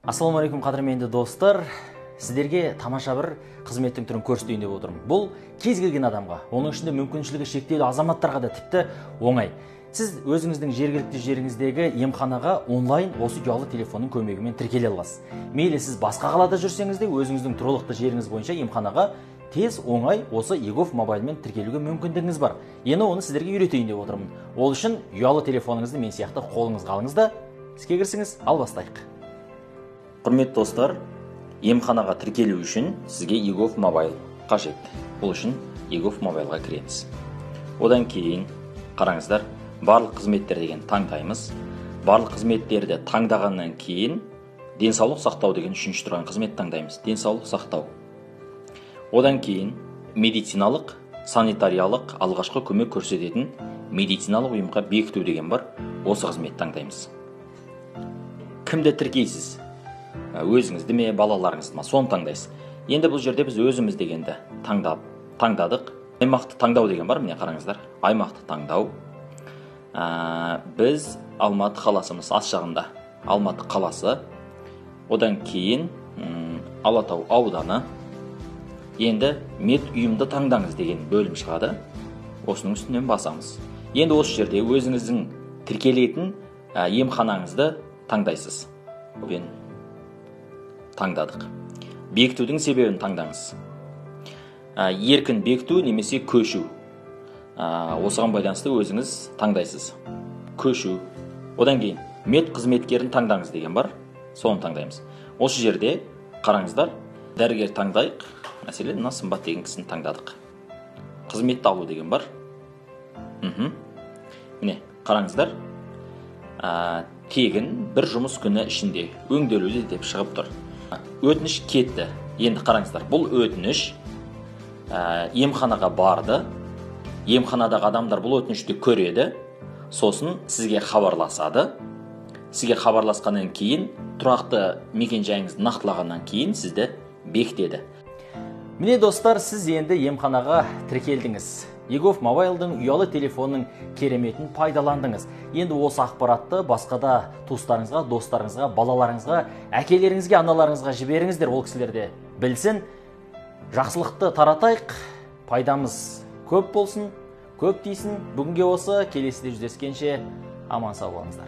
Ассалаумағалейкум қадірменді достар. Сіздерге тамаша бір қызметтің түрін көрсетейін деп отырмын. Бұл кез келген адамға, оның ішінде мүмкіншілігі шектеулі азаматтарға да тіпті оңай. Сіз өзіңіздің жергілікті жеріңіздегі емханаға онлайн осы ұялы телефонның көмегімен тіркеле аласыз. Мейлі сіз басқа қалада жүрсеңіз де өзіңіздің тұрғылықты жеріңіз бойынша емханаға тез оңай осы егов мобайлмен тіркелуге мүмкіндігіңіз бар. Енді оны сіздерге үйретейін деп отырмын. Ол үшін ұялы телефоныңызды мен сияқты қолыңызға алыңыз да іске кірісіңіз. Ал бастайық. Құрметті достар, емханаға тіркелу үшін сізге егов мобайл қажет. Бұл үшін егов мобайлға кіреміз. Одан кейін қараңыздар, барлық қызметтер деген таңдаймыз. Барлық қызметтерді таңдағаннан кейін денсаулық сақтау деген үшінші тұрған қызмет таңдаймыз. Денсаулық сақтау. Одан кейін медициналық, санитариялық алғашқы көмек көрсететін медициналық ұйымға бекіту деген бар. Осы қызмет таңдаймыз. Кімді тіркейсіз? Өзіңізді ме, балаларыңызды ма, соны таңдайсыз. Енді бұл жерде біз өзіміз дегенді таңдадық. Аймақты таңдау деген бар, міне қараңыздар. Аймақты таңдау. Біз Алматы қаласымыз, ас жағында Алматы қаласы. Одан кейін Алатау ауданы. Енді мед ұйымды таңдаңыз деген бөлім шығады. Осының үстінен басамыз. Енді осы жерде өзіңіздің тіркелетін емханаңызды таңдайсыз. Таңдадық. Бекітудің себебін таңдаңыз. Еркін бекіту немесе көшу. Осыған байланысты өзіңіз таңдайсыз. Көшу. Одан кейін мед қызметкерін таңдаңыз деген бар. Соны таңдаймыз. Осы жерде қараңыздар, дәрігер таңдайық. Мәселен, мына Сымбат деген кісіні таңдадық. Қызметті алу деген бар. Міне, қараңыздар. Тегін бір жұмыс күні ішінде өңделуде деп шығып тұр. Өтініш кетті. Енді қараңыздар, бұл өтініш емханаға барды. Емханадағы адамдар бұл өтінішті көреді. Сосын сізге хабарласады. Сізге хабарласқаннан кейін, тұрақты мекен-жайыңызды нақтылағаннан кейін сізді бекітеді. Міне достар, сіз енді емханаға тіркелдіңіз. Егов мобайлдың ұялы телефонның кереметін пайдаландыңыз. Енді осы ақпаратты басқада туыстарыңызға, достарыңызға, балаларыңызға, әкелеріңізге, аналарыңызға жіберіңіздер, ол кісілер де білсін. Жақсылықты таратайық, пайдамыз көп болсын, көп тисін. Бүгінге осы, келесіде жүздескенше аман сау болыңыздар.